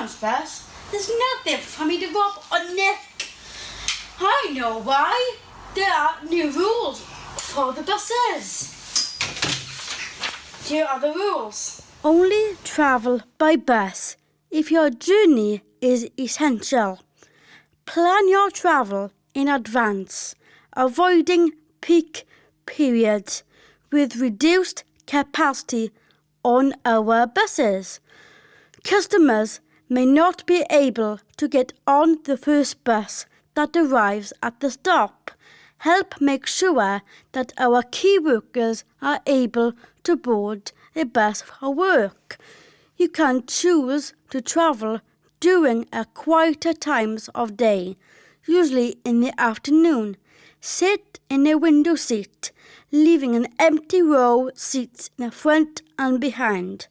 one's bus, there's nothing for me to rob or nick. I know why. There are new rules for the buses. Here are the rules. Only travel by bus if your journey is essential. Plan your travel in advance, avoiding peak periods with reduced capacity on our buses. Customers may not be able to get on the first bus that arrives at the stop. Help make sure that our key workers are able to board a bus for work. You can choose to travel during a quieter times of day, usually in the afternoon. Sit in a window seat, leaving an empty row seats in the front and behind.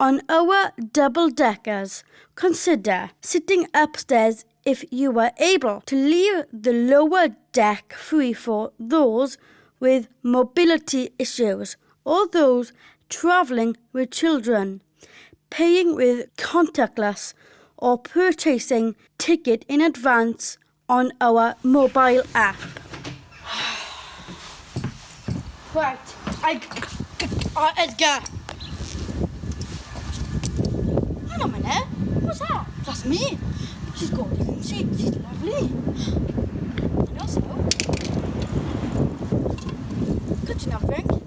On our double-deckers, consider sitting upstairs if you are able to leave the lower deck free for those with mobility issues or those travelling with children. Paying with contactless or purchasing ticket in advance on our mobile app. Right, Edgar. Hang on a minute. What's that? That's me. She's gorgeous, isn't she? She's lovely. And also, could you not drink?